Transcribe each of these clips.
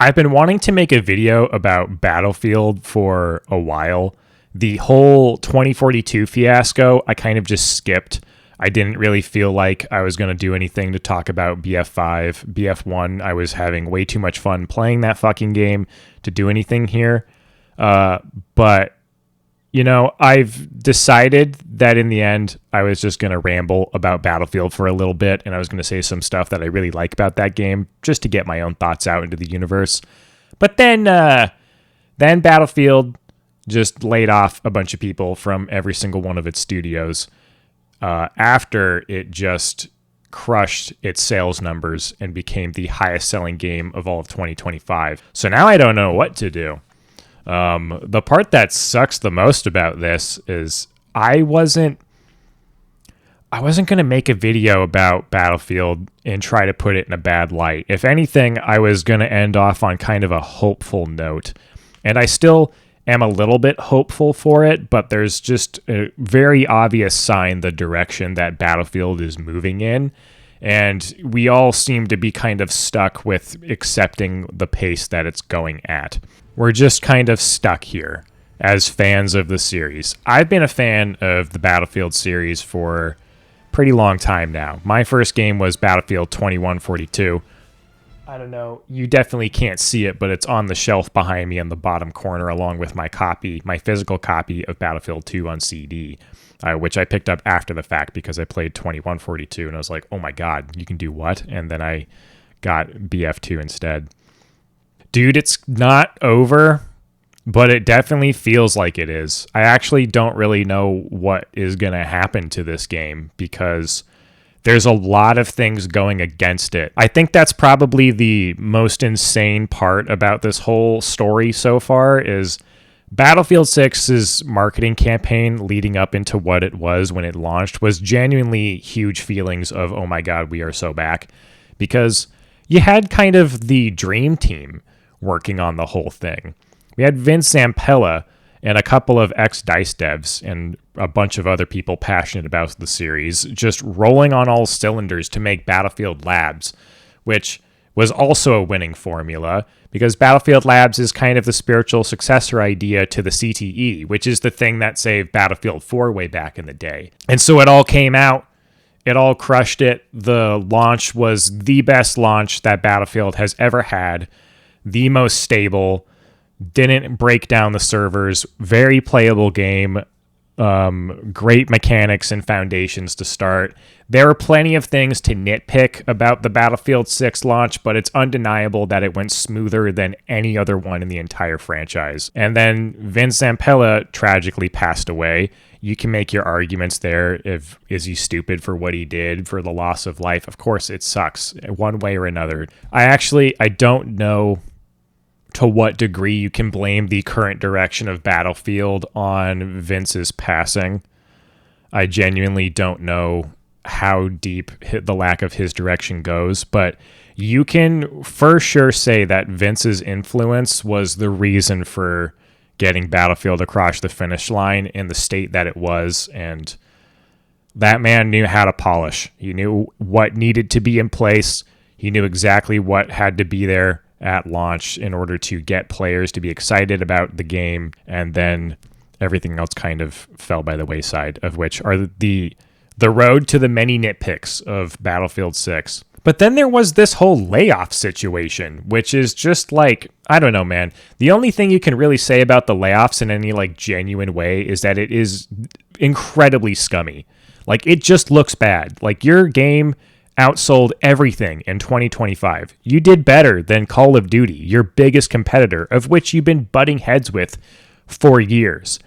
I've been wanting to make a video about Battlefield for a while. The whole 2042 fiasco, I kind of just skipped. I didn't really feel like I was going to do anything to talk about BF5. BF1, I was having way too much fun playing that fucking game to do anything here. But, you know, I've decided that in the end, I was just going to ramble about Battlefield for a little bit, and I was going to say some stuff that I really like about that game, just to get my own thoughts out into the universe. But then Battlefield just laid off a bunch of people from every single one of its studios after it just crushed its sales numbers and became the highest selling game of all of 2025. So now I don't know what to do. The part that sucks the most about this is I wasn't going to make a video about Battlefield and try to put it in a bad light. If anything, I was going to end off on kind of a hopeful note. And I still am a little bit hopeful for it, but there's just a very obvious sign the direction that Battlefield is moving in. And we all seem to be kind of stuck with accepting the pace that it's going at. We're just kind of stuck here as fans of the series. I've been a fan of the Battlefield series for a pretty long time now. My first game was Battlefield 2142. I don't know, you definitely can't see it, but it's on the shelf behind me in the bottom corner along with my physical copy of Battlefield 2 on CD, which I picked up after the fact because I played 2142 and I was like, oh my god, you can do what? And then I got BF2 instead. Dude, it's not over, but it definitely feels like it is. I actually don't really know what is going to happen to this game because there's a lot of things going against it. I think that's probably the most insane part about this whole story so far is Battlefield 6's marketing campaign leading up into what it was when it launched was genuinely huge feelings of, oh my god, we are so back. Because you had kind of the dream team working on the whole thing. We had Vince Zampella and a couple of ex-DICE devs and a bunch of other people passionate about the series just rolling on all cylinders to make Battlefield Labs, which was also a winning formula because Battlefield Labs is kind of the spiritual successor idea to the CTE, which is the thing that saved Battlefield 4 way back in the day. And so it all came out. It all crushed it. The launch was the best launch that Battlefield has ever had, the most stable, didn't break down the servers, very playable game, great mechanics and foundations to start. There are plenty of things to nitpick about the Battlefield 6 launch, but it's undeniable that it went smoother than any other one in the entire franchise. And then Vince Zampella tragically passed away. You can make your arguments there. Is he stupid for what he did, for the loss of life? Of course, it sucks one way or another. I don't know to what degree you can blame the current direction of Battlefield on Vince's passing. I genuinely don't know how deep the lack of his direction goes, but you can for sure say that Vince's influence was the reason for getting Battlefield across the finish line in the state that it was, and that man knew how to polish. He knew what needed to be in place. He knew exactly what had to be there at launch in order to get players to be excited about the game, and then everything else kind of fell by the wayside, of which are the road to the many nitpicks of Battlefield 6. But then there was this whole layoff situation, which is just like, I don't know, man. The only thing you can really say about the layoffs in any like genuine way is that it is incredibly scummy. Like, it just looks bad. Like, your game outsold everything in 2025. You did better than Call of Duty, your biggest competitor, of which you've been butting heads with for years.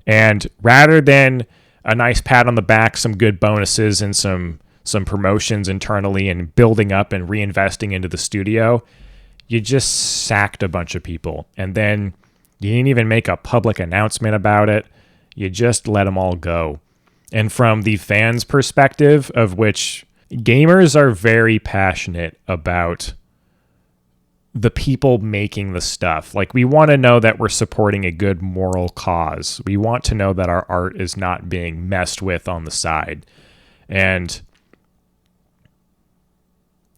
And rather than a nice pat on the back, some good bonuses and some promotions internally and building up and reinvesting into the studio, you just sacked a bunch of people. And then you didn't even make a public announcement about it. You just let them all go. And from the fans' perspective, of which gamers are very passionate about the people making the stuff. Like, we want to know that we're supporting a good moral cause. We want to know that our art is not being messed with on the side. And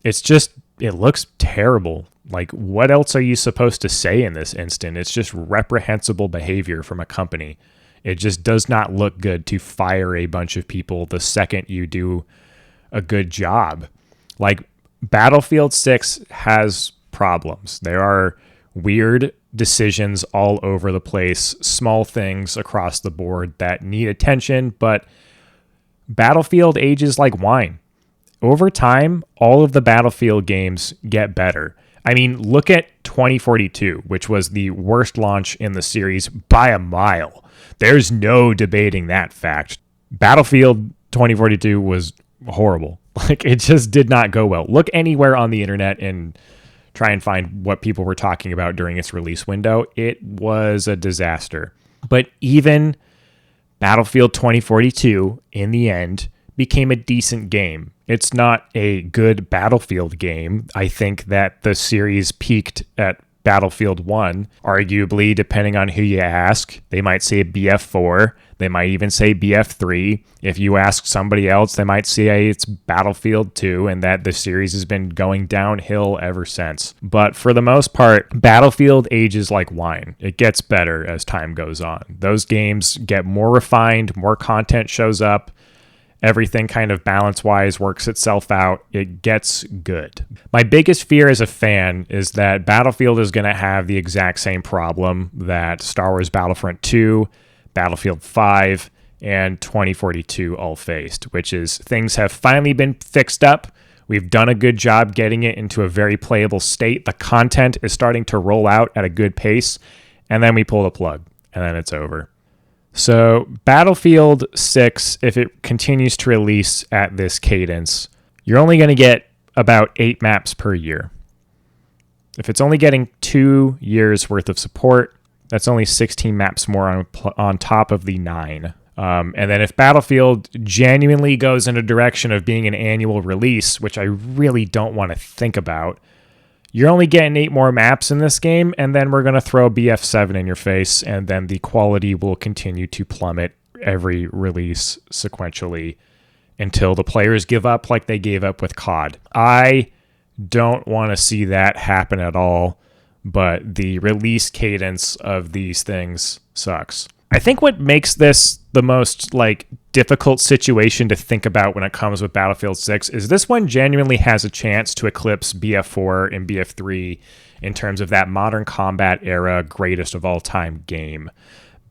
it's just, it looks terrible. Like, what else are you supposed to say in this instant? It's just reprehensible behavior from a company. It just does not look good to fire a bunch of people the second you do a good job. Like, Battlefield 6 has problems. There are weird decisions all over the place, small things across the board that need attention, but Battlefield ages like wine. Over time, all of the Battlefield games get better. I mean, look at 2042, which was the worst launch in the series by a mile. There's no debating that fact. Battlefield 2042 was horrible. Like, it just did not go well. Look anywhere on the internet and try and find what people were talking about during its release window. It was a disaster. But even Battlefield 2042, in the end, became a decent game. It's not a good Battlefield game. I think that the series peaked at Battlefield 1, arguably, depending on who you ask. They might say BF4. They might even say BF3. If you ask somebody else, they might say it's Battlefield 2 and that the series has been going downhill ever since. But for the most part, Battlefield ages like wine. It gets better as time goes on. Those games get more refined, more content shows up. Everything kind of balance-wise works itself out. It gets good. My biggest fear as a fan is that Battlefield is going to have the exact same problem that Star Wars Battlefront 2, Battlefield 5, and 2042 all faced, which is things have finally been fixed up. We've done a good job getting it into a very playable state. The content is starting to roll out at a good pace, and then we pull the plug, and then it's over. So Battlefield 6, if it continues to release at this cadence, you're only going to get about 8 maps per year. If it's only getting 2 years worth of support, that's only 16 maps more on top of the 9. And then if Battlefield genuinely goes in a direction of being an annual release, which I really don't want to think about, you're only getting 8 more maps in this game, and then we're going to throw BF7 in your face, and then the quality will continue to plummet every release sequentially until the players give up like they gave up with COD. I don't want to see that happen at all, but the release cadence of these things sucks. I think what makes this the most difficult situation to think about when it comes with Battlefield 6 is this one genuinely has a chance to eclipse BF4 and BF3 in terms of that modern combat era greatest of all time game.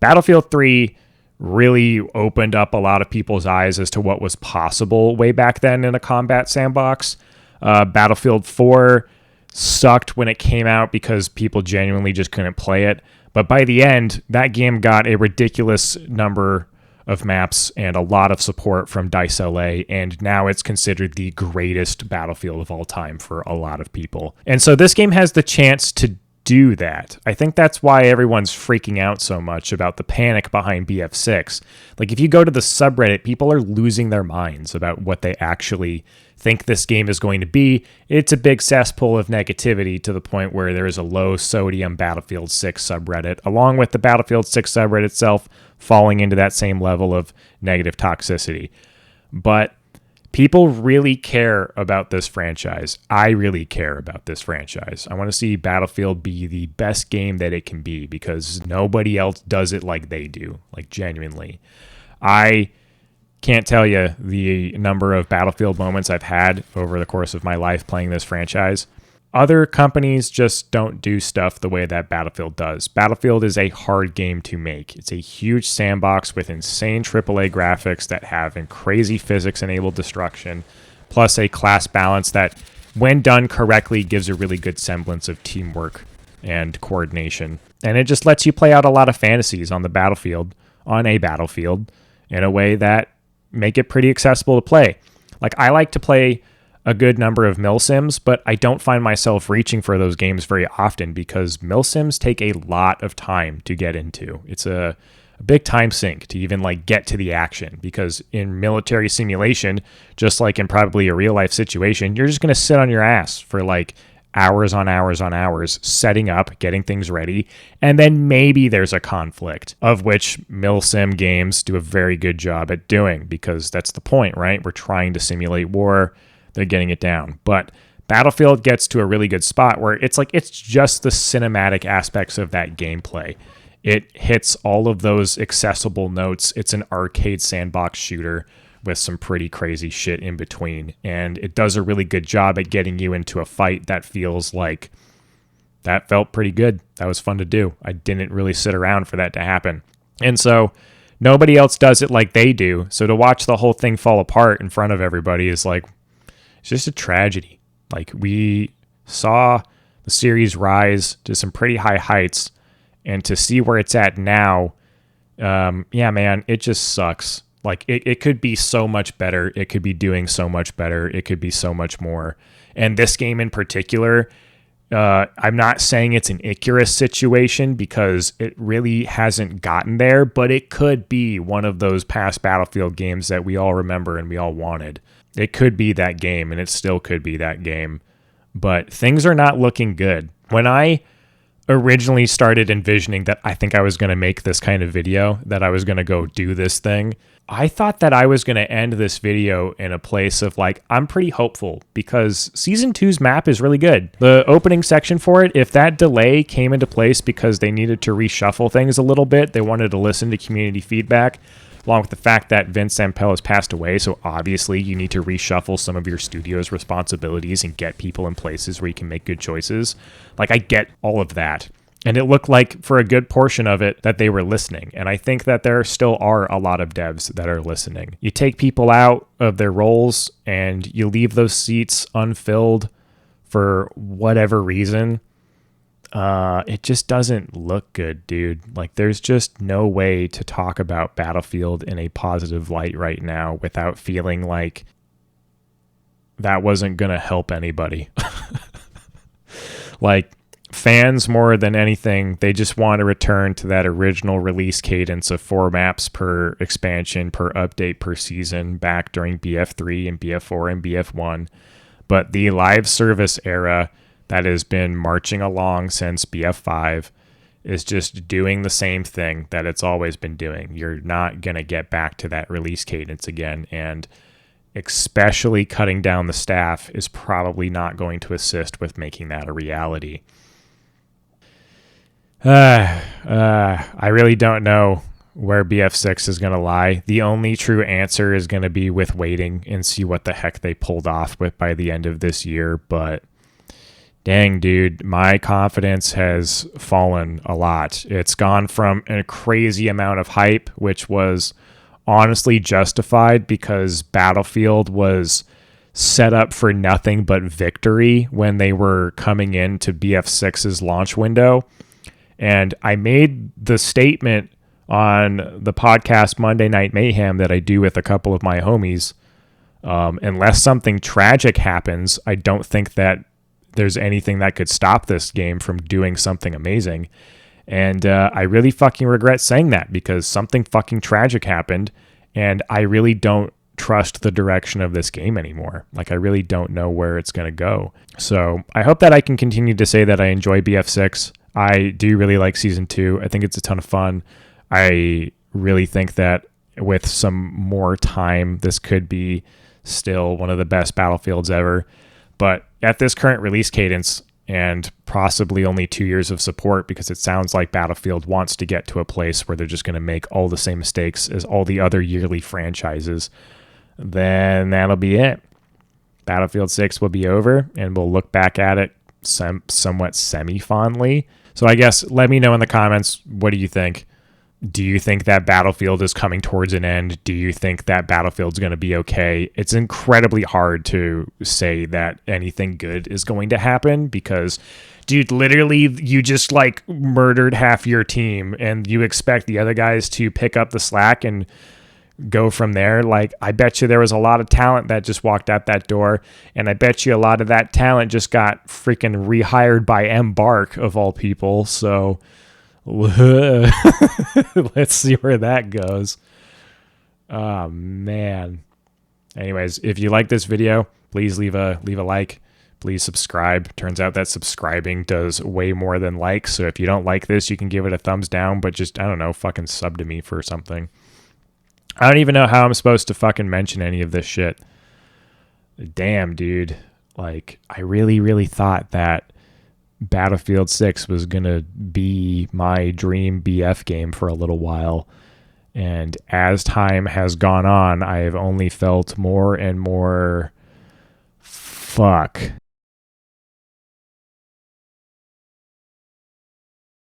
Battlefield 3 really opened up a lot of people's eyes as to what was possible way back then in a combat sandbox. Battlefield 4 sucked when it came out because people genuinely just couldn't play it. But by the end, that game got a ridiculous number of maps and a lot of support from DICE LA, and now it's considered the greatest Battlefield of all time for a lot of people. And so this game has the chance to do that. I think that's why everyone's freaking out so much about the panic behind BF6. If you go to the subreddit, people are losing their minds about what they actually think this game is going to be. It's a big cesspool of negativity to the point where there is a low sodium Battlefield 6 subreddit, along with the Battlefield 6 subreddit itself falling into that same level of negative toxicity. But people really care about this franchise. I really care about this franchise. I want to see Battlefield be the best game that it can be because nobody else does it like they do, genuinely. I can't tell you the number of Battlefield moments I've had over the course of my life playing this franchise. Other companies just don't do stuff the way that Battlefield does. Battlefield is a hard game to make. It's a huge sandbox with insane AAA graphics that have crazy physics-enabled destruction, plus a class balance that, when done correctly, gives a really good semblance of teamwork and coordination. And it just lets you play out a lot of fantasies on a battlefield, in a way that make it pretty accessible to play. I like to play a good number of milsims, but I don't find myself reaching for those games very often because milsims take a lot of time to get into. It's a big time sink to even get to the action, because in military simulation, just like in probably a real life situation, you're just going to sit on your ass for hours on hours on hours setting up, getting things ready, and then maybe there's a conflict, of which milsim games do a very good job at doing, because that's the point, right? We're trying to simulate war. They're getting it down. But Battlefield gets to a really good spot where it's like it's just the cinematic aspects of that gameplay. It hits all of those accessible notes. It's an arcade sandbox shooter with some pretty crazy shit in between. And it does a really good job at getting you into a fight that feels like that felt pretty good. That was fun to do. I didn't really sit around for that to happen. And so nobody else does it like they do. So to watch the whole thing fall apart in front of everybody is like, it's just a tragedy. Like, we saw the series rise to some pretty high heights, and to see where it's at now, yeah, man, it just sucks. Like, it could be so much better. It could be doing so much better. It could be so much more. And this game in particular, I'm not saying it's an Icarus situation because it really hasn't gotten there, but it could be one of those past Battlefield games that we all remember and we all wanted. It could be that game, and it still could be that game. But things are not looking good. When I originally started envisioning that I think I was going to make this kind of video, that I was going to go do this thing, I thought that I was going to end this video in a place of like, I'm pretty hopeful because Season 2's map is really good. The opening section for it, if that delay came into place because they needed to reshuffle things a little bit, they wanted to listen to community feedback, along with the fact that Vince Zampella has passed away, so obviously you need to reshuffle some of your studio's responsibilities and get people in places where you can make good choices. Like, I get all of that. And it looked like, for a good portion of it, that they were listening. And I think that there still are a lot of devs that are listening. You take people out of their roles and you leave those seats unfilled for whatever reason. It just doesn't look good, dude. Like, there's just no way to talk about Battlefield in a positive light right now without feeling like that wasn't going to help anybody. Like, fans more than anything, they just want to return to that original release cadence of 4 maps per expansion, per update, per season back during BF3 and BF4 and BF1. But the live service era that has been marching along since BF5 is just doing the same thing that it's always been doing. You're not going to get back to that release cadence again, and especially cutting down the staff is probably not going to assist with making that a reality. I really don't know where BF6 is going to lie. The only true answer is going to be with waiting and see what the heck they pulled off with by the end of this year, but dang, dude, my confidence has fallen a lot. It's gone from a crazy amount of hype, which was honestly justified because Battlefield was set up for nothing but victory when they were coming into BF6's launch window. And I made the statement on the podcast Monday Night Mayhem that I do with a couple of my homies. Unless something tragic happens, I don't think that there's anything that could stop this game from doing something amazing. And I really fucking regret saying that because something fucking tragic happened, and I really don't trust the direction of this game anymore. Like, I really don't know where it's going to go. So I hope that I can continue to say that I enjoy BF6. I do really like Season 2. I think it's a ton of fun. I really think that with some more time, this could be still one of the best Battlefields ever. But at this current release cadence and possibly only 2 years of support, because it sounds like Battlefield wants to get to a place where they're just going to make all the same mistakes as all the other yearly franchises, then that'll be it. Battlefield 6 will be over, and we'll look back at it somewhat semi-fondly. So I guess let me know in the comments, what do you think? Do you think that Battlefield is coming towards an end? Do you think that Battlefield's going to be okay? It's incredibly hard to say that anything good is going to happen because, dude, literally you just like murdered half your team and you expect the other guys to pick up the slack and go from there. Like, I bet you there was a lot of talent that just walked out that door, and I bet you a lot of that talent just got freaking rehired by Embark of all people. So let's see where that goes. Oh man. Anyways, if you like this video, please leave a like. Please subscribe. Turns out that subscribing does way more than like. So if you don't like this, you can give it a thumbs down, but just, I don't know, fucking sub to me for something. I don't even know how I'm supposed to fucking mention any of this shit. Damn, dude. Like, I really, really thought that Battlefield 6 was going to be my dream BF game for a little while. And as time has gone on, I have only felt more and more fuck.